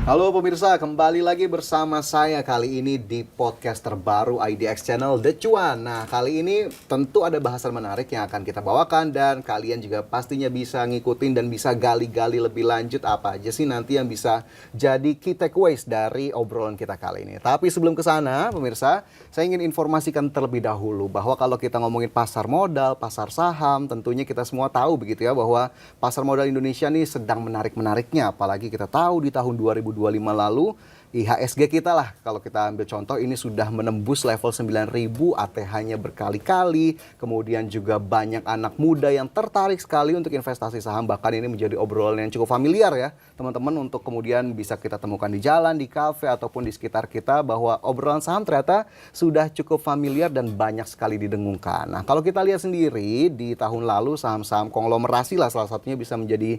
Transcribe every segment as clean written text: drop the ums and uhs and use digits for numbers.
Halo pemirsa, kembali lagi bersama saya kali ini di podcast terbaru IDX Channel The Cuan. Nah, kali ini tentu ada bahasan menarik yang akan kita bawakan dan kalian juga pastinya bisa ngikutin dan bisa gali-gali lebih lanjut apa aja sih nanti yang bisa jadi key takeaways dari obrolan kita kali ini. Tapi sebelum ke sana, pemirsa, saya ingin informasikan terlebih dahulu bahwa kalau kita ngomongin pasar modal, pasar saham, tentunya kita semua tahu begitu ya bahwa pasar modal Indonesia nih sedang menarik-menariknya, apalagi kita tahu di tahun 2025 lalu IHSG kita lah, kalau kita ambil contoh ini sudah menembus level 9.000, ATH-nya berkali-kali, kemudian juga banyak anak muda yang tertarik sekali untuk investasi saham, bahkan ini menjadi obrolan yang cukup familiar ya teman-teman, untuk kemudian bisa kita temukan di jalan, di kafe, ataupun di sekitar kita, bahwa obrolan saham ternyata sudah cukup familiar dan banyak sekali didengungkan. Nah, kalau kita lihat sendiri di tahun lalu saham-saham konglomerasi lah salah satunya bisa menjadi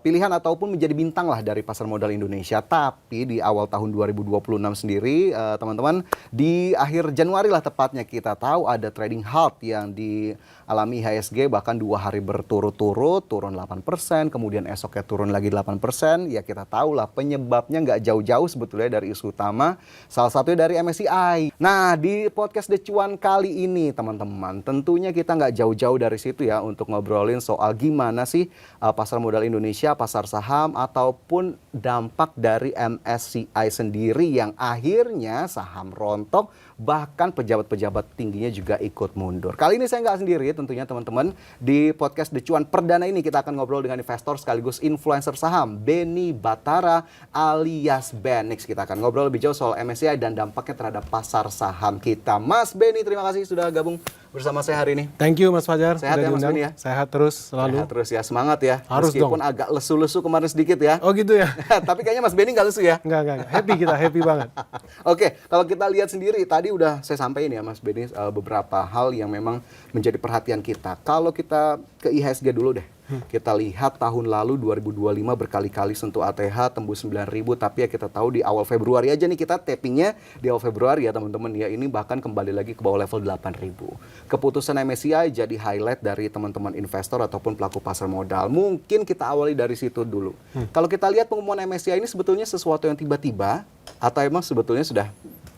pilihan ataupun menjadi bintang lah dari pasar modal Indonesia. Tapi di awal tahun 2026 sendiri, teman-teman, di akhir Januari lah tepatnya, kita tahu ada trading halt yang dialami IHSG, bahkan 2 hari berturut-turut turun 8%, kemudian esoknya turun lagi 8%. Ya kita tahu lah penyebabnya nggak jauh-jauh sebetulnya dari isu utama, salah satunya dari MSCI. Nah, di podcast The Cuan kali ini teman-teman, tentunya kita nggak jauh-jauh dari situ ya untuk ngobrolin soal gimana sih pasar modal Indonesia, pasar saham, ataupun dampak dari MSCI sendiri yang akhirnya saham rontok, bahkan pejabat-pejabat tingginya juga ikut mundur. Kali ini saya nggak sendiri tentunya teman-teman. Di podcast The Cuan perdana ini kita akan ngobrol dengan investor sekaligus influencer saham Benny Batara alias Benix. Kita akan ngobrol lebih jauh soal MSCI dan dampaknya terhadap pasar saham kita. Mas Benny, terima kasih sudah gabung bersama saya hari ini. Thank you Mas Fajar. Sehat ya Mas Benny ya? Sehat terus selalu. Sehat terus ya, semangat ya. Harus meskipun dong. agak lesu-lesu kemarin sedikit ya. Oh gitu ya? Tapi kayaknya Mas Benny nggak lesu ya? Enggak. Happy kita, happy banget. Oke, kalau kita lihat sendiri, tadi udah saya sampaikan ya Mas Benny beberapa hal yang memang menjadi perhatian kita. Kalau kita ke IHSG dulu deh. Kita lihat tahun lalu 2025 berkali-kali sentuh ATH tembus 9.000, tapi ya kita tahu di awal Februari aja nih, kita tappingnya di awal Februari ya teman-teman ya, ini bahkan kembali lagi ke bawah level 8.000. Keputusan MSCI jadi highlight dari teman-teman investor ataupun pelaku pasar modal. Mungkin kita awali dari situ dulu. Kalau kita lihat pengumuman MSCI ini sebetulnya sesuatu yang tiba-tiba atau emang sebetulnya sudah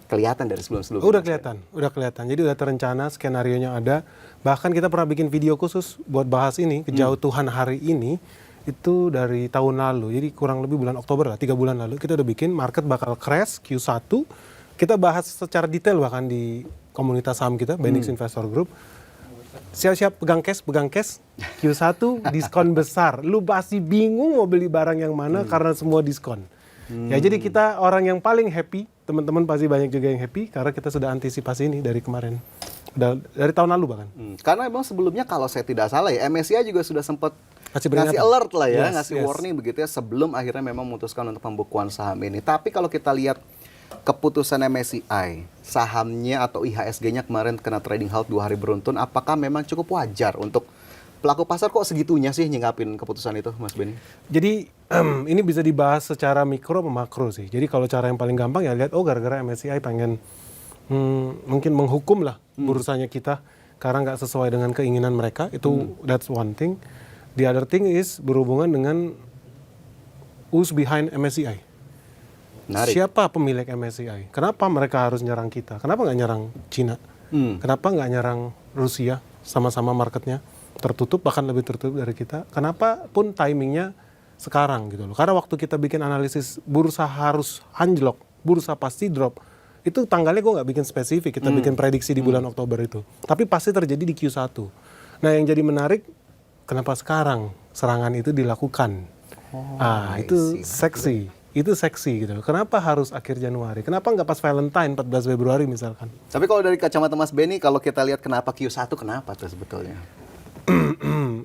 kelihatan dari sebelum-sebelumnya? Udah kelihatan. Jadi udah terencana, skenarionya ada. Bahkan kita pernah bikin video khusus buat bahas ini, kejauhan hari ini, itu dari tahun lalu. Jadi kurang lebih bulan Oktober lah, 3 bulan lalu, kita udah bikin market bakal crash Q1. Kita bahas secara detail bahkan di komunitas saham kita, Benix Investor Group. Siap-siap pegang cash, Q1 diskon besar. Lu pasti bingung mau beli barang yang mana karena semua diskon. Ya jadi kita orang yang paling happy, teman-teman pasti banyak juga yang happy karena kita sudah antisipasi ini dari kemarin. Dari tahun lalu bahkan. Karena emang sebelumnya kalau saya tidak salah ya, MSCI juga sudah sempat Ngasih alert lah ya, Yes, ngasih yes. warning begitu ya sebelum akhirnya memang memutuskan untuk pembukuan saham ini. Tapi kalau kita lihat keputusan MSCI, sahamnya atau IHSG-nya kemarin kena trading halt 2 hari beruntun, apakah memang cukup wajar untuk pelaku pasar kok segitunya sih nyingapin keputusan itu, Mas Benny? Jadi ini bisa dibahas secara mikro sama makro sih. Jadi kalau cara yang paling gampang ya lihat, gara-gara MSCI pengen mungkin menghukum lah bursanya kita karena nggak sesuai dengan keinginan mereka. Itu that's one thing. The other thing is berhubungan dengan who's behind MSCI. Menarik. Siapa pemilik MSCI? Kenapa mereka harus nyerang kita? Kenapa nggak nyerang Cina? Kenapa nggak nyerang Rusia? Sama-sama marketnya tertutup, bahkan lebih tertutup dari kita. Kenapa pun timingnya sekarang gitu loh. Karena waktu kita bikin analisis bursa harus anjlok, bursa pasti drop. Itu tanggalnya gue nggak bikin spesifik, kita bikin prediksi di bulan Oktober itu. Tapi pasti terjadi di Q1. Nah yang jadi menarik, kenapa sekarang serangan itu dilakukan? Itu seksi. Itu seksi gitu. Kenapa harus akhir Januari? Kenapa nggak pas Valentine 14 Februari misalkan? Tapi kalau dari kacamata Mas Benny, kalau kita lihat kenapa Q1, kenapa tuh sebetulnya?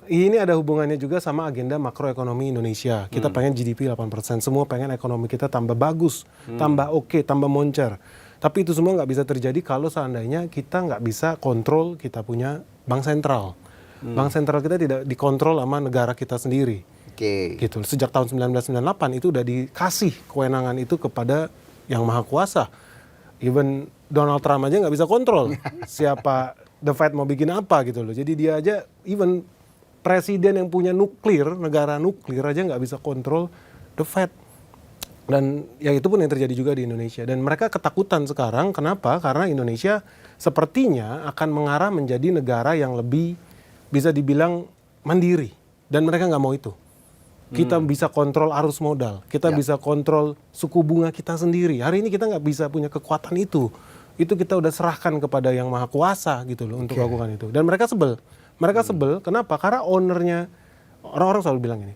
Ini ada hubungannya juga sama agenda makroekonomi Indonesia. Kita pengen GDP 8%, semua pengen ekonomi kita tambah bagus, tambah oke, tambah moncer. Tapi itu semua nggak bisa terjadi kalau seandainya kita nggak bisa kontrol kita punya bank sentral. Bank sentral kita tidak dikontrol sama negara kita sendiri. Gitu. Sejak tahun 1998 itu udah dikasih kewenangan itu kepada yang maha kuasa. Even Donald Trump aja nggak bisa kontrol siapa The Fed mau bikin apa gitu loh. Jadi dia aja, even presiden yang punya nuklir, negara nuklir aja nggak bisa kontrol The Fed. Dan ya itu pun yang terjadi juga di Indonesia. Dan mereka ketakutan sekarang, kenapa? Karena Indonesia sepertinya akan mengarah menjadi negara yang lebih bisa dibilang mandiri. Dan mereka nggak mau itu. Kita bisa kontrol arus modal, kita bisa kontrol suku bunga kita sendiri. Hari ini kita nggak bisa punya kekuatan itu. Itu kita udah serahkan kepada yang maha kuasa gitu loh untuk lakukan itu. Dan mereka sebel. Mereka sebel, kenapa? Karena ownernya, orang-orang selalu bilang ini,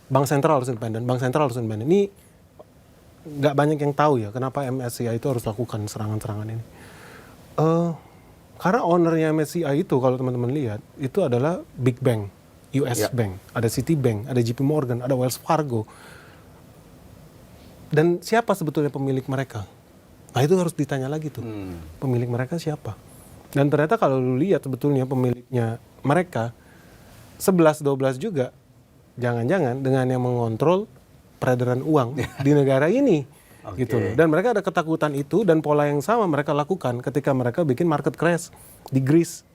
Bank sentral harus independen, bank sentral harus independen. Ini nggak banyak yang tahu ya kenapa MSCI itu harus lakukan serangan-serangan ini. Karena ownernya MSCI itu kalau teman-teman lihat itu adalah big bank, US Bank, ada Citibank, ada JP Morgan, ada Wells Fargo. Dan siapa sebetulnya pemilik mereka? Nah itu harus ditanya lagi tuh, pemilik mereka siapa? Dan ternyata kalau lu lihat sebetulnya pemiliknya mereka 11-12 juga. Jangan-jangan dengan yang mengontrol peredaran uang di negara ini, gitu loh. Dan mereka ada ketakutan itu dan pola yang sama mereka lakukan ketika mereka bikin market crash di Greece,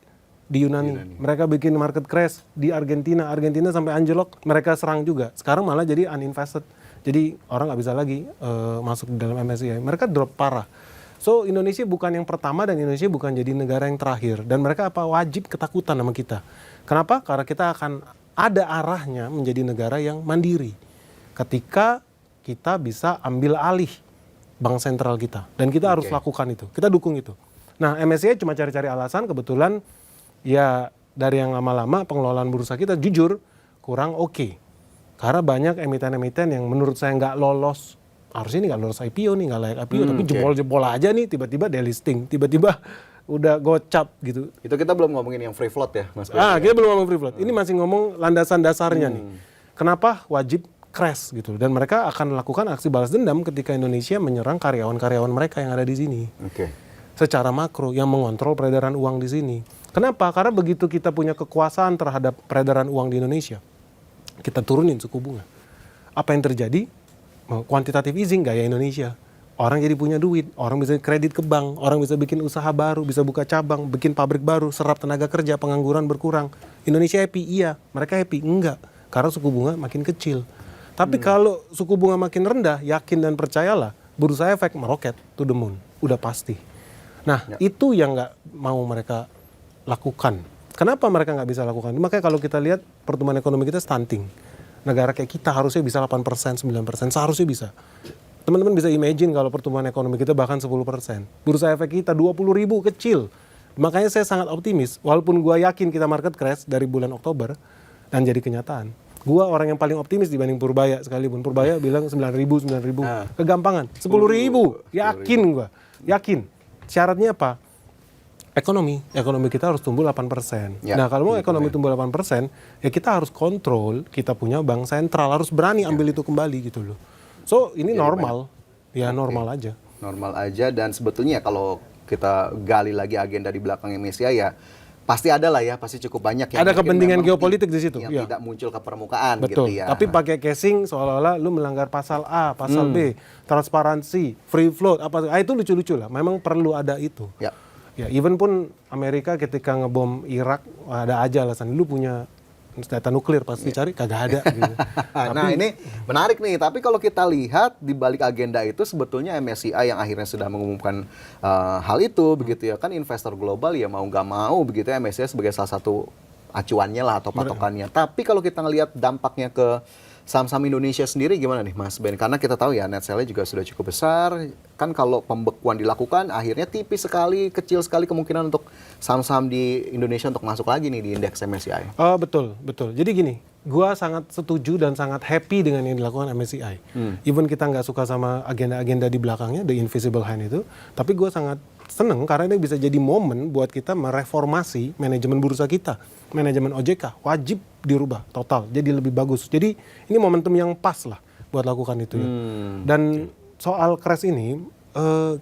di Yunani. Mereka bikin market crash di Argentina sampai anjlok, mereka serang juga. Sekarang malah jadi uninvested, jadi orang nggak bisa lagi masuk di dalam MSCI. Mereka drop parah. So Indonesia bukan yang pertama dan Indonesia bukan jadi negara yang terakhir. Dan mereka wajib ketakutan sama kita. Kenapa? Karena kita akan ada arahnya menjadi negara yang mandiri ketika kita bisa ambil alih bank sentral kita, dan kita harus lakukan itu, kita dukung itu. Nah MSCI cuma cari-cari alasan, kebetulan ya dari yang lama-lama pengelolaan bursa kita jujur kurang oke. Karena banyak emiten-emiten yang menurut saya nggak lolos, harusnya ini nggak lolos IPO nih, nggak layak IPO, tapi jebol-jebol aja nih, tiba-tiba delisting, tiba-tiba udah gocap gitu. Itu kita belum ngomongin yang free float ya, Mas. Kita belum ngomong free float. Ini masih ngomong landasan dasarnya nih. Kenapa wajib crash gitu? Dan mereka akan melakukan aksi balas dendam ketika Indonesia menyerang karyawan-karyawan mereka yang ada di sini. Secara makro yang mengontrol peredaran uang di sini. Kenapa? Karena begitu kita punya kekuasaan terhadap peredaran uang di Indonesia, kita turunin suku bunga. Apa yang terjadi? Quantitative easing gaya Indonesia. Orang jadi punya duit, orang bisa kredit ke bank, orang bisa bikin usaha baru, bisa buka cabang, bikin pabrik baru, serap tenaga kerja, pengangguran berkurang. Indonesia happy? Iya. Mereka happy? Enggak. Karena suku bunga makin kecil. Tapi kalau suku bunga makin rendah, yakin dan percayalah, bursa efek meroket to the moon. Udah pasti. Nah, itu yang nggak mau mereka lakukan. Kenapa mereka nggak bisa lakukan? Makanya kalau kita lihat pertumbuhan ekonomi kita stunting. Negara kayak kita harusnya bisa 8%, 9%, seharusnya bisa. Teman-teman bisa imagine kalau pertumbuhan ekonomi kita bahkan 10%. Bursa efek kita 20.000 kecil. Makanya saya sangat optimis, walaupun gua yakin kita market crash dari bulan Oktober dan jadi kenyataan. Gua orang yang paling optimis dibanding Purbaya sekalipun. Purbaya bilang 9.000. Kegampangan. 10.000. Yakin gua. Yakin. Syaratnya apa? Ekonomi kita harus tumbuh 8%. Nah kalau mau ekonomi tumbuh 8%, ya kita harus kontrol, kita punya bank sentral, harus berani ambil itu kembali gitu loh. So ini normal, normal aja. Normal aja, dan sebetulnya kalau kita gali lagi agenda di belakang MSCI ya pasti ada lah ya, pasti cukup banyak ya. Ada kepentingan geopolitik di situ. Yang tidak muncul ke permukaan. Betul. Gitu ya. Tapi pakai casing seolah-olah lu melanggar pasal A, pasal B, transparansi, free float, itu lucu-lucu lah. Memang perlu ada itu. Ya, even pun Amerika ketika ngebom Irak ada aja alasan, lu punya senjata nuklir pasti cari, kagak ada gitu. Nah ini menarik nih, tapi kalau kita lihat di balik agenda itu sebetulnya MSCI yang akhirnya sudah mengumumkan hal itu begitu ya, kan investor global ya mau nggak mau begitu ya, MSCI sebagai salah satu acuannya lah atau patokannya. Tapi kalau kita ngelihat dampaknya ke saham-saham Indonesia sendiri gimana nih Mas Ben? Karena kita tahu ya net sale-nya juga sudah cukup besar. Kan kalau pembekuan dilakukan akhirnya tipis sekali, kecil sekali kemungkinan untuk saham-saham di Indonesia untuk masuk lagi nih di indeks MSCI. Betul. Jadi gini, gua sangat setuju dan sangat happy dengan yang dilakukan MSCI. Even kita nggak suka sama agenda-agenda di belakangnya, the invisible hand itu, tapi gua sangat seneng karena ini bisa jadi momen buat kita mereformasi manajemen bursa kita. Manajemen OJK wajib dirubah total, jadi lebih bagus. Jadi ini momentum yang pas lah buat lakukan itu ya. Dan soal crash ini,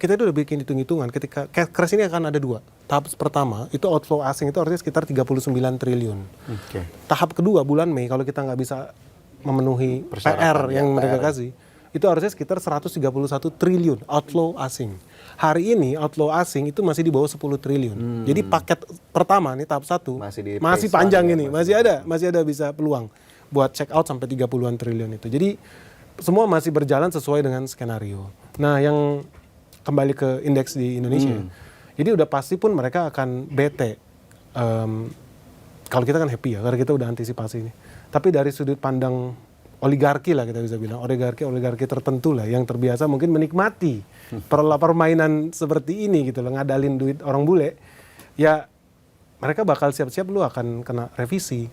kita itu udah bikin hitung-hitungan. Ketika crash ini akan ada dua. Tahap pertama itu outflow asing itu harusnya sekitar 39 triliun. Tahap kedua bulan Mei kalau kita nggak bisa memenuhi PR yang mereka kasih, itu harusnya sekitar 131 triliun outflow asing. Hari ini outflow asing itu masih di bawah 10 triliun. Jadi paket pertama nih tahap 1 masih panjang ini, masih ada bisa peluang buat check out sampai 30-an triliun itu. Jadi semua masih berjalan sesuai dengan skenario. Nah, yang kembali ke indeks di Indonesia, jadi udah pasti pun mereka akan bete. Kalau kita kan happy ya, karena kita udah antisipasi ini. Tapi dari sudut pandang oligarki lah kita bisa bilang, oligarki tertentu lah yang terbiasa mungkin menikmati permainan seperti ini gitu loh, ngadalin duit orang bule, ya mereka bakal siap-siap lu akan kena revisi.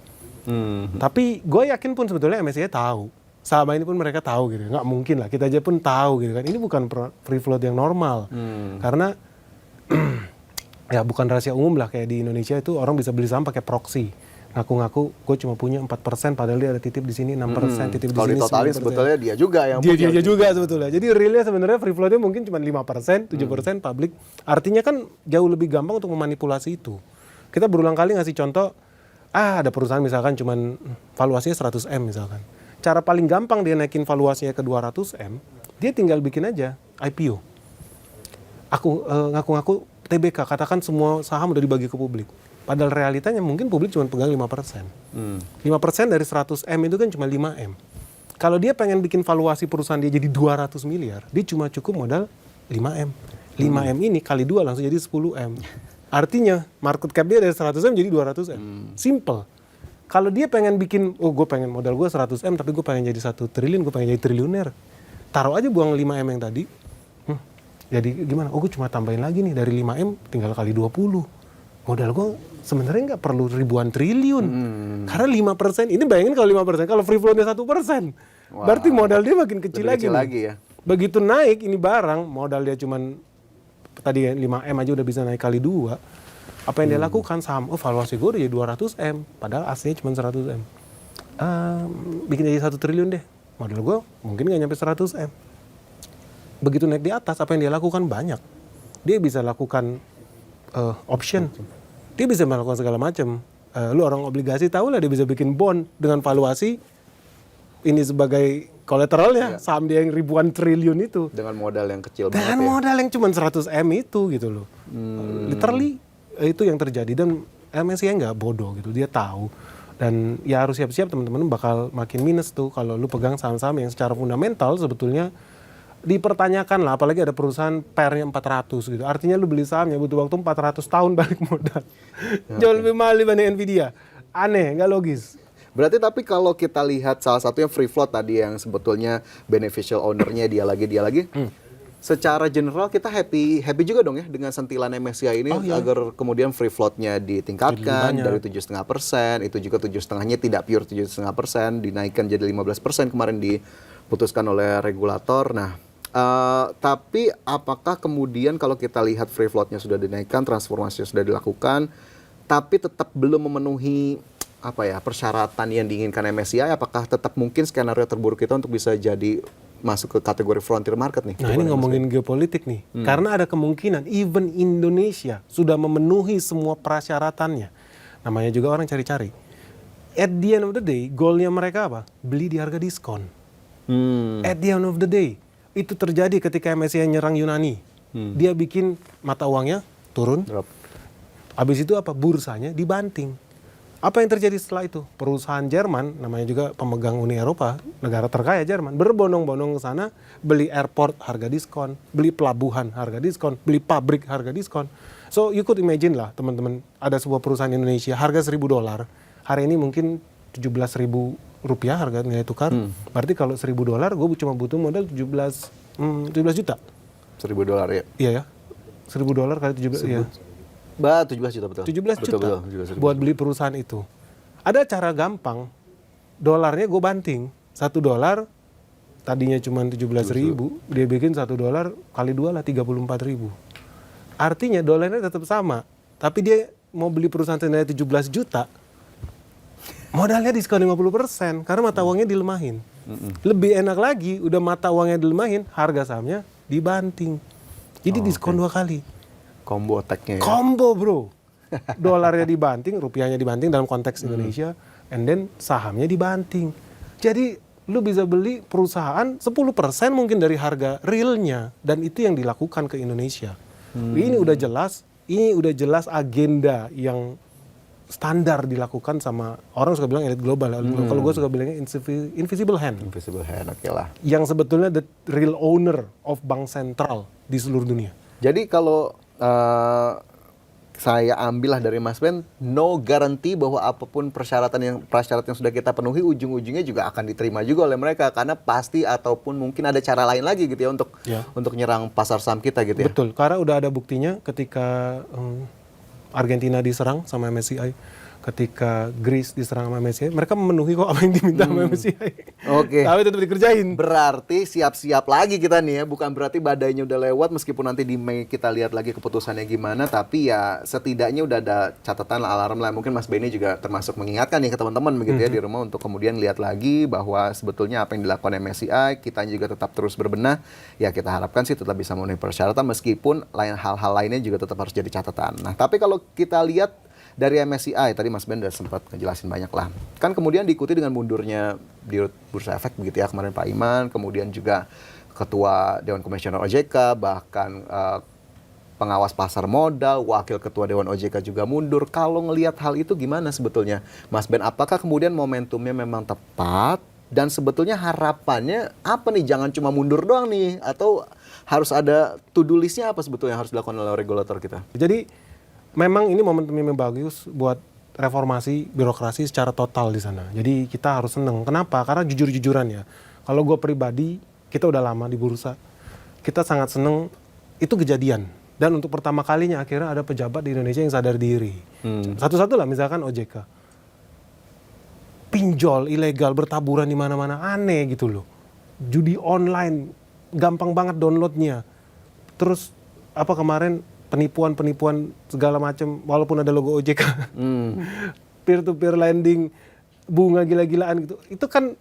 Tapi gue yakin pun sebetulnya MSCI tahu, selama ini pun mereka tahu gitu, nggak mungkin lah, kita aja pun tahu gitu kan, ini bukan free float yang normal, karena ya bukan rahasia umum lah kayak di Indonesia itu orang bisa beli saham pakai proxy. Ngaku-ngaku gue cuma punya 4%, padahal dia ada titip di sini 6%, titip di sini 9%. Kalau ditotalin sebetulnya dia juga yang punya. Dia juga sebetulnya. Jadi realnya sebenarnya free floatnya mungkin cuma 5%, 7% public. Artinya kan jauh lebih gampang untuk memanipulasi itu. Kita berulang kali ngasih contoh, ada perusahaan misalkan cuman valuasinya 100M misalkan. Cara paling gampang dia naikin valuasinya ke 200M, dia tinggal bikin aja IPO. Aku ngaku-ngaku TBK, katakan semua saham udah dibagi ke publik. Padahal realitanya mungkin publik cuma pegang 5%. 5% dari 100M itu kan cuma 5M. Kalau dia pengen bikin valuasi perusahaan dia jadi 200 miliar, dia cuma cukup modal 5M. 5M ini kali 2 langsung jadi 10M. Artinya market cap dia dari 100M jadi 200M. Simple. Kalau dia pengen bikin, gue pengen modal gue 100M tapi gue pengen jadi 1 triliun, gue pengen jadi triliuner. Taruh aja buang 5M yang tadi. Jadi gimana? Gue cuma tambahin lagi nih dari 5M tinggal kali 20. Modal gue sebenarnya nggak perlu ribuan triliun. Karena 5%, ini bayangin kalau 5%, kalau free flow-nya 1%. Berarti modal dia makin kecil lagi. Ya. Begitu naik ini barang, modal dia cuman tadi 5M aja udah bisa naik kali 2. Apa yang dia lakukan? Saham, valuasi gue udah jadi 200M, padahal aslinya cuma 100M. Bikin jadi 1 triliun deh. Modal gue mungkin nggak nyampe 100M. Begitu naik di atas, apa yang dia lakukan? Banyak. Dia bisa lakukan option. Dia bisa melakukan segala macam. Lu orang obligasi tahu lah, dia bisa bikin bond dengan valuasi ini sebagai kolateralnya, saham dia yang ribuan triliun itu. Dengan modal yang kecil banget. Dengan modal yang cuma 100M itu gitu loh. Literally itu yang terjadi, dan MSCI nggak bodoh gitu, dia tahu. Dan ya harus siap-siap teman-teman bakal makin minus tuh kalau lu pegang saham-saham yang secara fundamental sebetulnya dipertanyakan lah, apalagi ada perusahaan PER-nya 400 gitu. Artinya lu beli sahamnya butuh waktu 400 tahun balik modal. Jauh lebih mahal dibanding Nvidia. Aneh, nggak logis. Berarti tapi kalau kita lihat salah satunya free float tadi yang sebetulnya beneficial owner-nya dia lagi. Secara general kita happy juga dong ya dengan sentilan MSCI ini agar kemudian free float-nya ditingkatkan dari 7,5%, itu juga 7,5-nya tidak pure 7,5%, dinaikkan jadi 15% kemarin diputuskan oleh regulator. Nah, tapi apakah kemudian kalau kita lihat free float-nya sudah dinaikkan, transformasinya sudah dilakukan, tapi tetap belum memenuhi persyaratan yang diinginkan MSCI, apakah tetap mungkin skenario terburuk kita untuk bisa jadi masuk ke kategori frontier market nih? Nah, ini ngomongin geopolitik nih. Karena ada kemungkinan even Indonesia sudah memenuhi semua persyaratannya. Namanya juga orang cari-cari. At the end of the day, goalnya mereka apa? Beli di harga diskon. At the end of the day, itu terjadi ketika MSCI nyerang Yunani. Dia bikin mata uangnya turun. Drop. Habis itu apa? Bursanya dibanting. Apa yang terjadi setelah itu? Perusahaan Jerman, namanya juga pemegang Uni Eropa, negara terkaya Jerman, berbondong-bondong ke sana, beli airport harga diskon, beli pelabuhan harga diskon, beli pabrik harga diskon. So you could imagine lah teman-teman, ada sebuah perusahaan Indonesia harga $1.000, hari ini mungkin 17.000 rupiah harga nilai tukar. Berarti kalau $1.000 gue cuma butuh modal 17 juta. $1.000 ya? Iya ya. $1.000 kali 17 iya. 17 juta betul. 17 juta betul, buat beli perusahaan itu. Ada cara gampang. Dolarnya gue banting. $1 tadinya cuma 17.000, dia bikin $1 kali 2 lah 34.000. Artinya dolarnya tetap sama, tapi dia mau beli perusahaan senilai 17 juta. Modalnya diskon 50% karena mata uangnya dilemahin. Lebih enak lagi, udah mata uangnya dilemahin, harga sahamnya dibanting. Jadi diskon 2 kali. Combo attack-nya ya? Combo bro. Dolarnya dibanting, rupiahnya dibanting dalam konteks Indonesia, and then sahamnya dibanting. Jadi lu bisa beli perusahaan 10% mungkin dari harga realnya, dan itu yang dilakukan ke Indonesia. Ini udah jelas agenda yang standar dilakukan sama orang suka bilang elit global. Kalau gue suka bilangnya invisible hand. Invisible hand, oke lah. Yang sebetulnya the real owner of bank sentral di seluruh dunia. Jadi kalau saya ambillah dari Mas Ben, no guarantee bahwa apapun prasyarat yang sudah kita penuhi ujung-ujungnya juga akan diterima juga oleh mereka, karena pasti ataupun mungkin ada cara lain lagi gitu ya untuk nyerang pasar saham kita gitu ya. Betul, karena udah ada buktinya ketika Argentina diserang sama MSCI, ketika Greece diserang sama MSCI, mereka memenuhi kok apa yang diminta sama MSCI. Oke. Tapi tetap dikerjain. Berarti siap-siap lagi kita nih ya, bukan berarti badainya udah lewat meskipun nanti di Mei kita lihat lagi keputusannya gimana, tapi ya setidaknya udah ada catatan alarm lah. Mungkin Mas Benny juga termasuk mengingatkan nih ke teman-teman begitu ya di rumah untuk kemudian lihat lagi bahwa sebetulnya apa yang dilakukan MSCI, kita juga tetap terus berbenah. Ya kita harapkan sih tetap bisa memenuhi persyaratan meskipun hal-hal lainnya juga tetap harus jadi catatan. Nah, tapi kalau kita lihat dari MSCI, tadi Mas Ben udah sempat ngejelasin banyak lah. Kan kemudian diikuti dengan mundurnya di Bursa Efek begitu ya kemarin Pak Iman, kemudian juga Ketua Dewan Komisioner OJK, bahkan pengawas pasar modal, Wakil Ketua Dewan OJK juga mundur. Kalau ngelihat hal itu gimana sebetulnya Mas Ben? Apakah kemudian momentumnya memang tepat? Dan sebetulnya harapannya apa nih? Jangan cuma mundur doang nih, atau harus ada to-do list-nya apa sebetulnya yang harus dilakukan oleh regulator kita? Jadi memang ini momentum yang bagus buat reformasi birokrasi secara total di sana. Jadi kita harus seneng. Kenapa? Karena jujur-jujuran ya. Kalau gue pribadi, kita udah lama di bursa. Kita sangat seneng itu kejadian. Dan untuk pertama kalinya akhirnya ada pejabat di Indonesia yang sadar diri. Satu-satu lah misalkan OJK. Pinjol ilegal bertaburan di mana-mana, aneh gitu loh. Judi online gampang banget downloadnya. Terus apa kemarin penipuan segala macam walaupun ada logo OJK. Peer to peer lending, bunga gila-gilaan gitu. Itu kan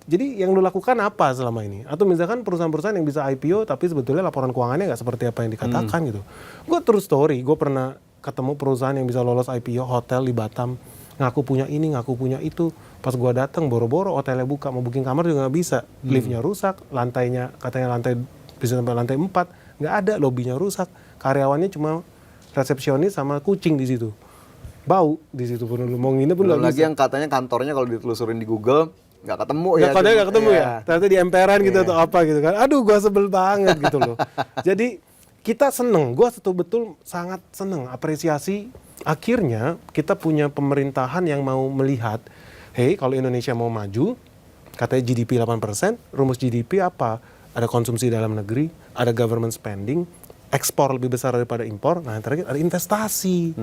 jadi yang lu lakukan apa selama ini? Atau misalkan perusahaan-perusahaan yang bisa IPO tapi sebetulnya laporan keuangannya nggak seperti apa yang dikatakan gitu. Gue true story, gue pernah ketemu perusahaan yang bisa lolos IPO hotel di Batam, ngaku punya ini, ngaku punya itu. Pas gue datang boro-boro hotelnya buka, mau booking kamar juga nggak bisa. Liftnya rusak, lantainya katanya lantai bisa sampai lantai 4, nggak ada, lobbynya rusak. Karyawannya cuma resepsionis sama kucing di situ. Bau di situ pun lu mau nginep pun belum nggak lagi bisa. yang katanya kantornya kalau ditelusurin di Google nggak ketemu ya. Katanya nggak ketemu ya. Ternyata di emperan gitu Iya. atau apa gitu kan. Aduh, gua sebel banget gitu loh. Jadi kita seneng, gua betul-betul sangat seneng, apresiasi. Akhirnya kita punya pemerintahan yang mau melihat, hey kalau Indonesia mau maju, katanya GDP 8%, rumus GDP apa? Ada konsumsi dalam negeri, ada government spending, ekspor lebih besar daripada impor. Nah, terakhir ada investasi.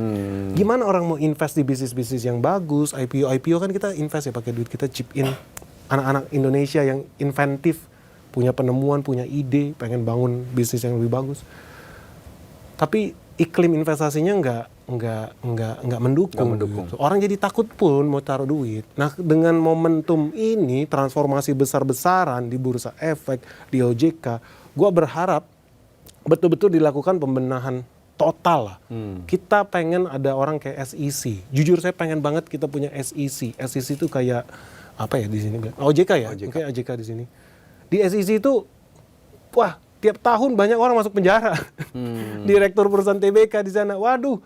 Gimana orang mau invest di bisnis-bisnis yang bagus? IPO kan kita invest ya, pakai duit kita chip in. Anak-anak Indonesia yang inventif, punya penemuan, punya ide, pengen bangun bisnis yang lebih bagus. Tapi iklim investasinya nggak mendukung. Gitu. Orang jadi takut pun mau taruh duit. Nah, dengan momentum ini, transformasi besar-besaran di Bursa Efek, di OJK, gue berharap betul-betul dilakukan pembenahan total lah. Kita pengen ada orang kayak SEC. Jujur saya pengen banget kita punya SEC. SEC itu kayak apa ya di sini? OJK ya? Kayak OJK di sini. Di SEC itu, wah, tiap tahun banyak orang masuk penjara. Direktur perusahaan TBK di sana, waduh,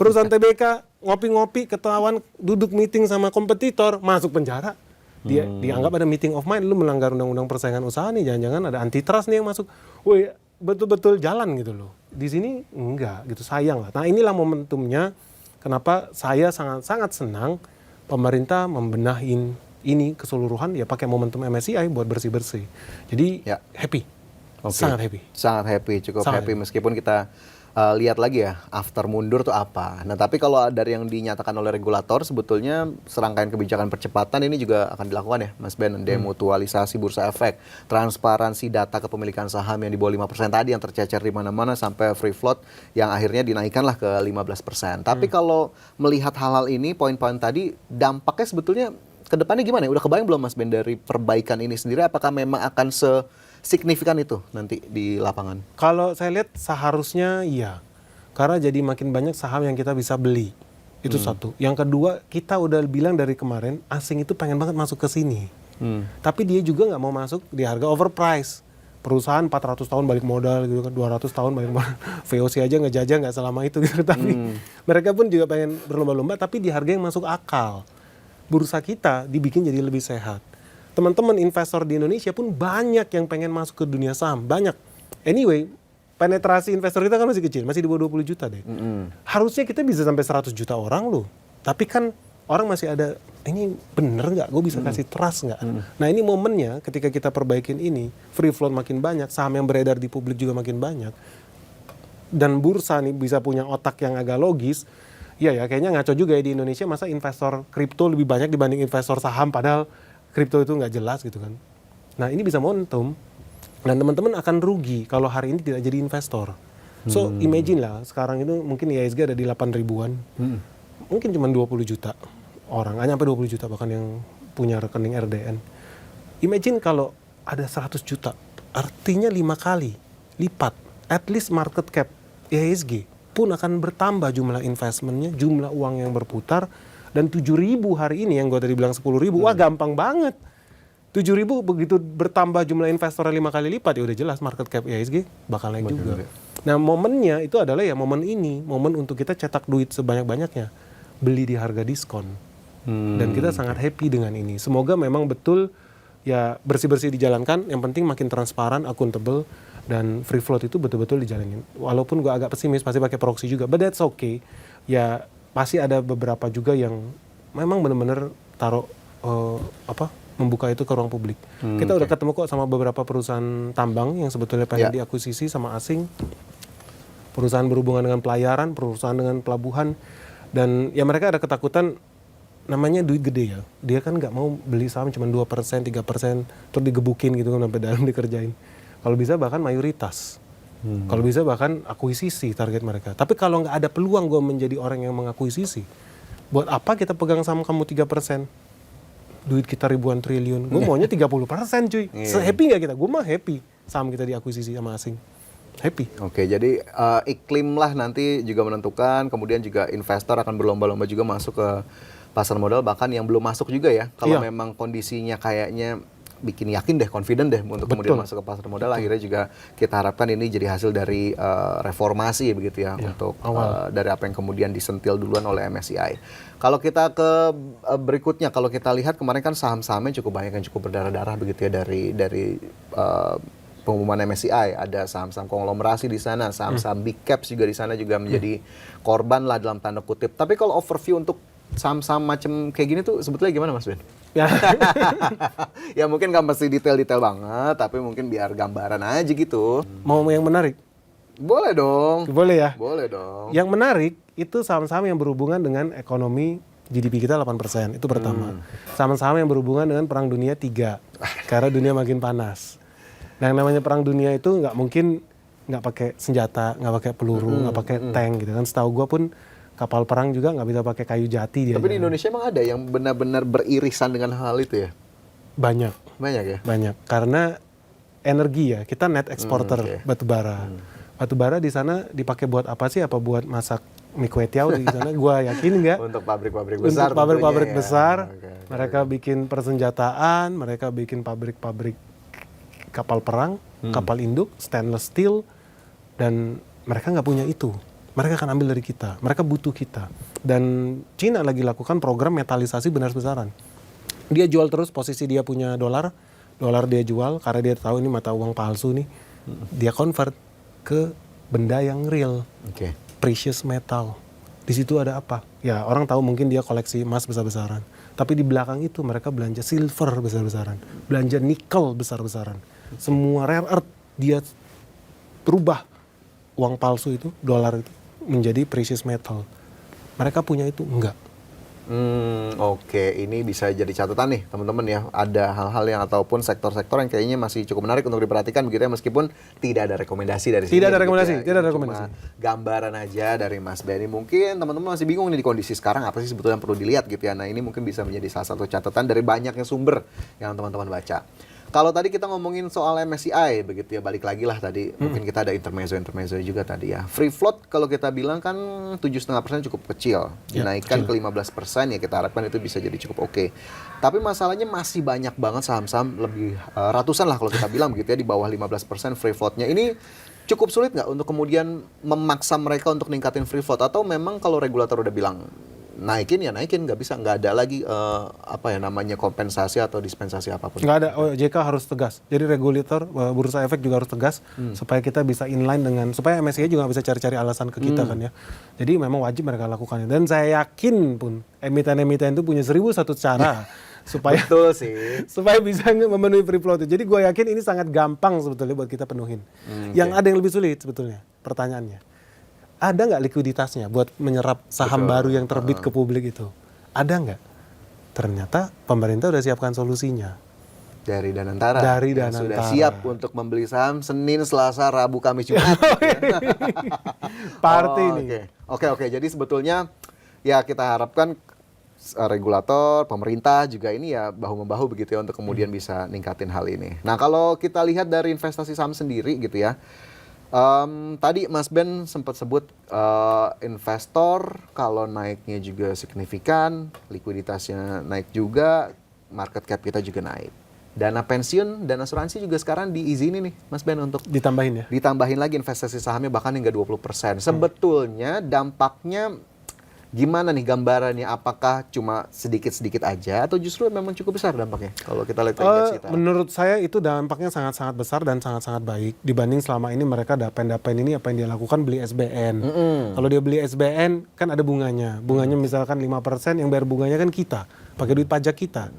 perusahaan TBK ngopi-ngopi, ketahuan duduk meeting sama kompetitor, masuk penjara. Dia dianggap ada meeting of mind, lu melanggar undang-undang persaingan usaha nih, jangan-jangan ada antitrust nih yang masuk. Woi, betul-betul jalan gitu loh. Di sini enggak gitu, sayang lah. Nah, inilah momentumnya kenapa saya sangat-sangat senang pemerintah membenahin ini keseluruhan ya pakai momentum MSCI buat bersih-bersih. Jadi ya, happy. Sangat happy. Sangat happy, cukup happy meskipun kita lihat lagi ya after mundur tuh apa. Nah, tapi kalau dari yang dinyatakan oleh regulator sebetulnya serangkaian kebijakan percepatan ini juga akan dilakukan ya Mas Ben, demutualisasi Bursa Efek, transparansi data kepemilikan saham yang di bawah 5% tadi yang tercecer di mana-mana sampai free float yang akhirnya dinaikkanlah ke 15%. Tapi kalau melihat hal-hal ini, poin-poin tadi dampaknya sebetulnya ke depannya gimana ya? Udah kebayang belum Mas Ben dari perbaikan ini sendiri, apakah memang akan signifikan itu nanti di lapangan? Kalau saya lihat seharusnya iya. Karena jadi makin banyak saham yang kita bisa beli. Itu satu. Yang kedua, kita udah bilang dari kemarin, asing itu pengen banget masuk ke sini. Tapi dia juga nggak mau masuk di harga overprice. perusahaan 400 tahun balik modal gitu kan, 200 tahun balik modal. VOC aja ngejajah nggak selama itu gitu, tapi mereka pun juga pengen berlomba-lomba tapi di harga yang masuk akal. Bursa kita dibikin jadi lebih sehat. Teman-teman investor di Indonesia pun banyak yang pengen masuk ke dunia saham, banyak. Anyway, penetrasi investor kita kan masih kecil, masih di bawah 20 juta deh. Harusnya kita bisa sampai 100 juta orang loh. Tapi kan orang masih ada, ini bener nggak? Gue bisa kasih trust nggak? Nah ini momennya ketika kita perbaikin ini, free float makin banyak, saham yang beredar di publik juga makin banyak. Dan bursa nih bisa punya otak yang agak logis. Iya ya, kayaknya ngaco juga ya di Indonesia, masa investor kripto lebih banyak dibanding investor saham, padahal kripto itu nggak jelas gitu kan. Nah ini bisa momentum. Dan teman-teman akan rugi kalau hari ini tidak jadi investor. So imagine lah, sekarang itu mungkin IHSG ada di 8 ribuan. Mungkin cuma 20 juta orang, hanya sampai 20 juta bahkan yang punya rekening RDN. Imagine kalau ada 100 juta, artinya 5 kali lipat. At least market cap IHSG pun akan bertambah jumlah investmentnya, jumlah uang yang berputar. Dan 7.000 hari ini yang gue tadi bilang 10.000, wah gampang banget. 7.000 begitu bertambah jumlah investor 5 kali lipat, ya udah jelas market cap IHSG bakal naik juga. Nah momennya itu adalah ya momen ini, momen untuk kita cetak duit sebanyak-banyaknya, beli di harga diskon. Dan kita sangat happy dengan ini. Semoga memang betul ya bersih-bersih dijalankan, yang penting makin transparan, akuntabel, dan free float itu betul-betul dijalanin. Walaupun gue agak pesimis, pasti pakai proxy juga, but that's okay. Ya pasti ada beberapa juga yang memang benar-benar taruh membuka itu ke ruang publik. Kita udah ketemu kok sama beberapa perusahaan tambang yang sebetulnya pengen diakuisisi sama asing. Perusahaan berhubungan dengan pelayaran, perusahaan dengan pelabuhan. Dan ya mereka ada ketakutan, namanya duit gede ya. Dia kan nggak mau beli saham cuma 2%, 3%, terus digebukin gitu kan sampai dalam dikerjain. Kalau bisa bahkan mayoritas. Kalau bisa bahkan akuisisi target mereka. Tapi kalau nggak ada peluang gue menjadi orang yang mengakuisisi, buat apa kita pegang saham kamu 3%? Duit kita ribuan triliun, gue maunya 30% cuy. Happy nggak kita? Gue mah happy saham kita diakuisisi sama asing. Happy. Oke, jadi iklim lah nanti juga menentukan, kemudian juga investor akan berlomba-lomba juga masuk ke pasar modal, bahkan yang belum masuk juga ya. Kalau memang kondisinya kayaknya bikin yakin deh, confident deh untuk kemudian masuk ke pasar modal, akhirnya juga kita harapkan ini jadi hasil dari reformasi begitu ya, untuk dari apa yang kemudian disentil duluan oleh MSCI. Kalau kita ke berikutnya, kalau kita lihat kemarin kan saham-sahamnya cukup banyak yang cukup berdarah-darah begitu ya dari pengumuman MSCI, ada saham-saham konglomerasi di sana, saham-saham big caps juga di sana juga menjadi korban lah dalam tanda kutip. Tapi kalau overview untuk saham-saham macam kayak gini tuh sebetulnya gimana Mas Ben? Ya mungkin nggak mesti detail-detail banget, tapi mungkin biar gambaran aja gitu. Mau yang menarik? Boleh dong. Boleh ya? Boleh dong. Yang menarik itu saham-saham yang berhubungan dengan ekonomi GDP kita 8%, itu pertama. Saham-saham yang berhubungan dengan perang dunia 3, karena dunia makin panas. Nah yang namanya perang dunia itu nggak mungkin nggak pakai senjata, nggak pakai peluru, nggak pakai tank gitu kan. Setahu gue pun kapal perang juga nggak bisa pakai kayu jati dia. Tapi di Indonesia emang ada yang benar-benar beririsan dengan hal itu ya? Banyak. Banyak ya? Banyak. Karena energi ya, kita net exporter batubara. Batubara di sana dipakai buat apa sih? Apa buat masak mie kue tiaw di sana? Gua yakin nggak. Untuk pabrik-pabrik besar. Untuk pabrik-pabrik ya. besar. Mereka bikin persenjataan, mereka bikin pabrik-pabrik kapal perang, kapal induk, stainless steel, dan mereka nggak punya itu. Mereka akan ambil dari kita. Mereka butuh kita. Dan Cina lagi lakukan program metalisasi benar-besaran. Dia jual terus, posisi dia punya dolar dia jual karena dia tahu ini mata uang palsu nih. Dia convert ke benda yang real, precious metal. Di situ ada apa? Ya orang tahu mungkin dia koleksi emas besar-besaran. Tapi di belakang itu mereka belanja silver besar-besaran, belanja nikel besar-besaran. Semua rare earth dia berubah uang palsu itu, dolar itu menjadi precious metal. Mereka punya itu? Enggak. Oke, ini bisa jadi catatan nih teman-teman ya. Ada hal-hal yang ataupun sektor-sektor yang kayaknya masih cukup menarik untuk diperhatikan begitu ya, meskipun tidak ada rekomendasi dari sini. Tidak ada rekomendasi, ya. tidak ada rekomendasi. Cuma gambaran aja dari Mas Benny. Mungkin teman-teman masih bingung nih di kondisi sekarang apa sih sebetulnya yang perlu dilihat gitu ya. Nah, ini mungkin bisa menjadi salah satu catatan dari banyaknya sumber yang teman-teman baca. Kalau tadi kita ngomongin soal MSCI begitu ya, balik lagi lah tadi. Mungkin kita ada intermezzo juga tadi ya. Free float kalau kita bilang kan 7,5% cukup kecil. Dinaikkan ke 15% ya kita harapkan itu bisa jadi cukup oke. Tapi masalahnya masih banyak banget saham-saham lebih ratusan lah kalau kita bilang begitu ya, di bawah 15% free floatnya. Ini cukup sulit nggak untuk kemudian memaksa mereka untuk ningkatin free float, atau memang kalau regulator udah bilang naikin ya naikin, nggak ada lagi kompensasi atau dispensasi apapun. Nggak ada, OJK harus tegas. Jadi regulator, bursa efek juga harus tegas supaya kita bisa inline dengan, supaya MSCI juga bisa cari-cari alasan ke kita kan ya. Jadi memang wajib mereka lakukannya. Dan saya yakin pun emiten-emiten itu punya 1001 cara supaya betul sih, supaya bisa memenuhi free float. Jadi gue yakin ini sangat gampang sebetulnya buat kita penuhin. Yang ada yang lebih sulit sebetulnya pertanyaannya. Ada nggak likuiditasnya buat menyerap saham baru yang terbit ke publik itu? Ada nggak? Ternyata pemerintah udah siapkan solusinya. Dari Danantara. Dari yang Danantara. Sudah siap untuk membeli saham Senin, Selasa, Rabu, Kamis, Jumat. Party nih. Oke. Jadi sebetulnya ya kita harapkan regulator, pemerintah juga ini ya bahu-membahu begitu ya untuk kemudian bisa ningkatin hal ini. Nah kalau kita lihat dari investasi saham sendiri gitu ya. Tadi Mas Ben sempat sebut investor kalau naiknya juga signifikan, likuiditasnya naik juga, market cap kita juga naik. Dana pensiun dan asuransi juga sekarang diizinin nih Mas Ben untuk ditambahin ya? Ditambahin lagi investasi sahamnya bahkan hingga 20%. Sebetulnya dampaknya gimana nih gambarannya? Apakah cuma sedikit-sedikit aja atau justru memang cukup besar dampaknya kalau kita lihat indeks kita? Menurut saya itu dampaknya sangat-sangat besar dan sangat-sangat baik dibanding selama ini mereka dapen ini apa yang dia lakukan beli SBN. Kalau dia beli SBN kan ada bunganya. Bunganya misalkan 5%, yang bayar bunganya kan kita, pakai duit pajak kita.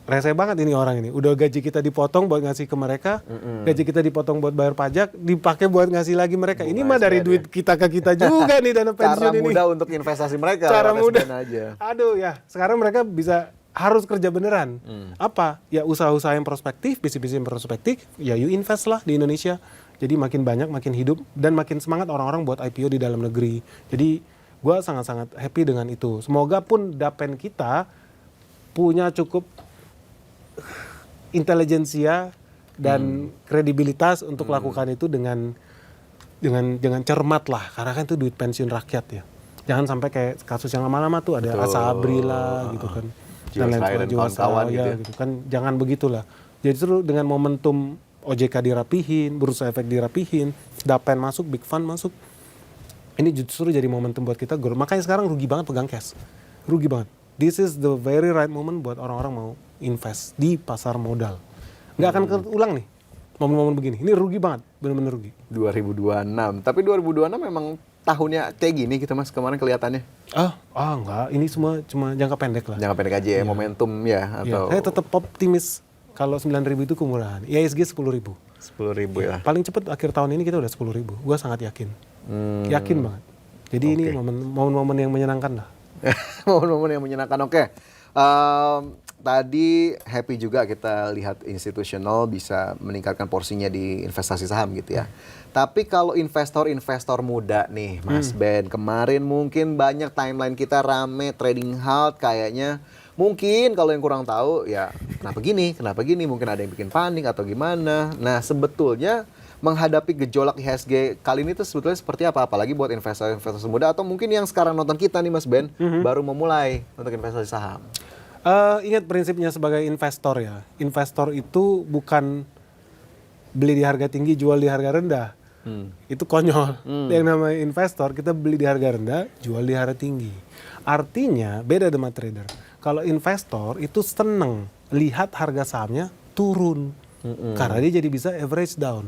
Rese banget ini orang ini. Udah gaji kita dipotong buat ngasih ke mereka, gaji kita dipotong buat bayar pajak, dipakai buat ngasih lagi mereka. Ini mah dari duit kita ke kita juga nih dana pensiun ini. Cara mudah untuk investasi mereka. Cara mudah aja. Aduh ya, sekarang mereka bisa harus kerja beneran. Apa? Ya usaha-usaha yang prospektif, bisnis-bisnis yang prospektif, ya you invest lah di Indonesia. Jadi makin banyak, makin hidup, dan makin semangat orang-orang buat IPO di dalam negeri. Jadi gue sangat-sangat happy dengan itu. Semoga pun dapen kita punya cukup intelijensia dan kredibilitas untuk lakukan itu dengan cermat lah, karena kan itu duit pensiun rakyat ya. Jangan sampai kayak kasus yang lama-lama tuh ada Asabri lah gitu kan, dan lain sebagainya gitu kan. Jangan begitulah. Jadi justru dengan momentum OJK dirapihin, bursa efek dirapihin, dapen masuk, big fund masuk, ini justru jadi momentum buat kita grow. Makanya sekarang rugi banget pegang cash, rugi banget. This is the very right moment buat orang-orang mau invest di pasar modal. Nggak akan keulang nih momen-momen begini. Ini rugi banget, benar-benar rugi. 2026. Tapi 2026 memang tahunnya kayak gini gitu Mas kemarin kelihatannya. Enggak. Ini semua cuma jangka pendek lah. Jangka pendek aja ya, momentum ya atau. Saya tetap optimis kalau 9.000 itu kemurahan. IHSG 10.000. 10.000 ya. Paling cepat akhir tahun ini kita udah 10.000. Gua sangat yakin. Yakin banget. Jadi ini momen-momen yang menyenangkan lah. Momen-momen yang menyenangkan. Oke. Tadi happy juga kita lihat institusional bisa meningkatkan porsinya di investasi saham gitu ya. Tapi kalau investor-investor muda nih Mas Ben, kemarin mungkin banyak timeline kita rame trading halt kayaknya. Mungkin kalau yang kurang tahu ya kenapa gini, mungkin ada yang bikin panik atau gimana. Nah sebetulnya menghadapi gejolak IHSG kali ini tuh sebetulnya seperti apa? Apalagi buat investor-investor muda atau mungkin yang sekarang nonton kita nih Mas Ben, baru memulai untuk investasi saham. Ingat prinsipnya sebagai investor ya. Investor itu bukan beli di harga tinggi, jual di harga rendah. Itu konyol. Yang namanya investor, kita beli di harga rendah, jual di harga tinggi. Artinya beda dengan trader. Kalau investor itu seneng lihat harga sahamnya turun. Karena dia jadi bisa average down.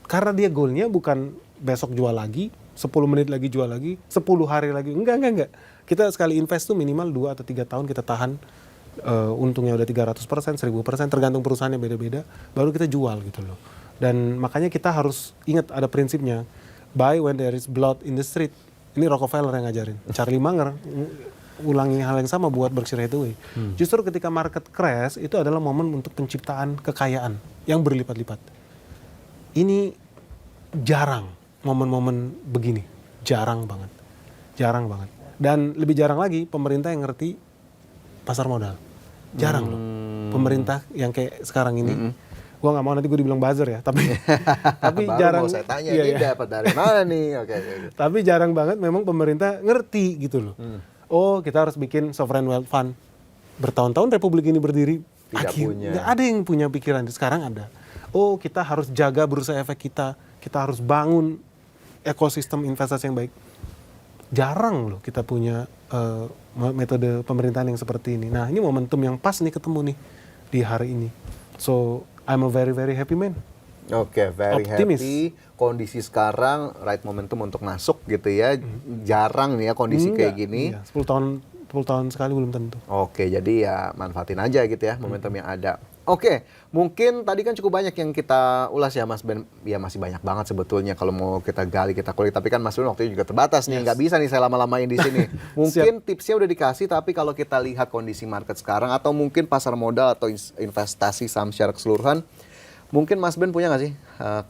Karena dia goalnya bukan besok jual lagi, 10 menit lagi jual lagi, 10 hari lagi. Enggak. Kita sekali invest tuh minimal 2 atau 3 tahun kita tahan, untungnya udah 300%, 1000%, tergantung perusahaannya beda-beda, baru kita jual gitu loh. Dan makanya kita harus ingat ada prinsipnya, buy when there is blood in the street. Ini Rockefeller yang ngajarin. Charlie Munger ulangi hal yang sama buat Berkshire Hathaway. Justru ketika market crash itu adalah momen untuk penciptaan kekayaan yang berlipat-lipat. Ini jarang momen-momen begini, jarang banget. Dan lebih jarang lagi pemerintah yang ngerti pasar modal. Jarang loh. pemerintah yang kayak sekarang ini. Gua nggak mau nanti gue dibilang buzzer ya, tapi Baru jarang. mau saya tanya, iya, ini iya. dapat dari mana nih? Oke. Tapi jarang banget memang pemerintah ngerti gitu loh. Oh, kita harus bikin sovereign wealth fund. Bertahun-tahun Republik ini berdiri, punya. nggak ada yang punya pikiran. Sekarang ada. Oh, kita harus jaga bursa efek kita harus bangun ekosistem investasi yang baik. Jarang loh kita punya metode pemerintahan yang seperti ini. Nah, ini momentum yang pas nih ketemu nih di hari ini. So, I'm a very very happy man. Oke, very Optimis. happy. Kondisi sekarang right momentum untuk masuk gitu ya. Jarang nih ya kondisi kayak gini. Iya, 10 tahun sekali belum tentu. Oke, jadi ya manfaatin aja gitu ya momentum yang ada. Oke, mungkin tadi kan cukup banyak yang kita ulas ya Mas Ben. Ya masih banyak banget sebetulnya kalau mau kita gali, kita kulik. Tapi kan Mas Ben waktunya juga terbatas nih, nggak bisa nih saya lama-lamain di sini. Mungkin tipsnya udah dikasih, tapi kalau kita lihat kondisi market sekarang atau mungkin pasar modal atau investasi saham secara keseluruhan, mungkin Mas Ben punya nggak sih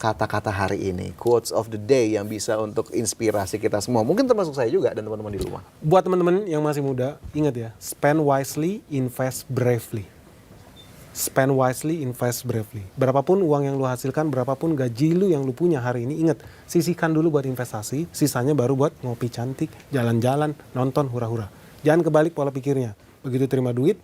kata-kata hari ini, quotes of the day yang bisa untuk inspirasi kita semua? Mungkin termasuk saya juga dan teman-teman di rumah. Buat teman-teman yang masih muda, ingat ya, spend wisely, invest bravely. Spend wisely, invest bravely. Berapapun uang yang lu hasilkan, berapapun gaji lu yang lu punya hari ini, ingat, sisihkan dulu buat investasi, sisanya baru buat ngopi cantik, jalan-jalan, nonton, hura-hura. Jangan kebalik pola pikirnya. Begitu terima duit,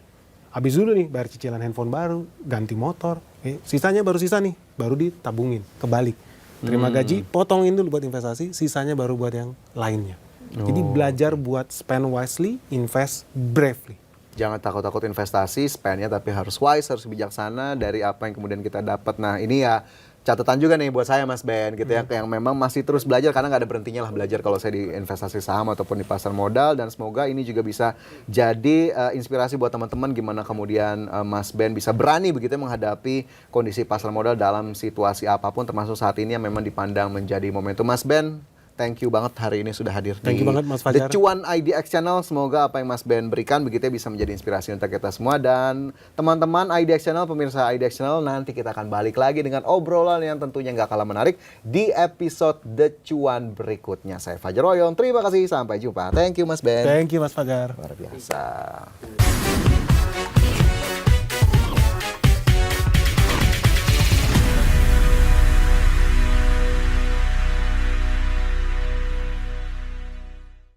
habis dulu nih bayar cicilan handphone baru, ganti motor, sisanya baru sisa nih, baru ditabungin, kebalik. Terima gaji, potongin dulu buat investasi, sisanya baru buat yang lainnya. Jadi belajar buat spend wisely, invest bravely. Jangan takut-takut investasi, spendnya tapi harus wise, harus bijaksana dari apa yang kemudian kita dapat. Nah ini ya catatan juga nih buat saya Mas Ben gitu ya, yang memang masih terus belajar karena nggak ada berhentinya lah belajar kalau saya di investasi saham ataupun di pasar modal, dan semoga ini juga bisa jadi inspirasi buat teman-teman gimana kemudian Mas Ben bisa berani begitu ya menghadapi kondisi pasar modal dalam situasi apapun, termasuk saat ini yang memang dipandang menjadi momentum. Mas Ben, thank you banget hari ini sudah hadir Thank di you banget, Mas The Fajar. Cuan IDX Channel. Semoga apa yang Mas Ben berikan begitu ya bisa menjadi inspirasi untuk kita semua. Dan teman-teman IDX Channel, pemirsa IDX Channel, nanti kita akan balik lagi dengan obrolan yang tentunya nggak kalah menarik di episode The Cuan berikutnya. Saya Fajar Royon, terima kasih, sampai jumpa. Thank you Mas Ben. Thank you Mas Fajar. Luar biasa.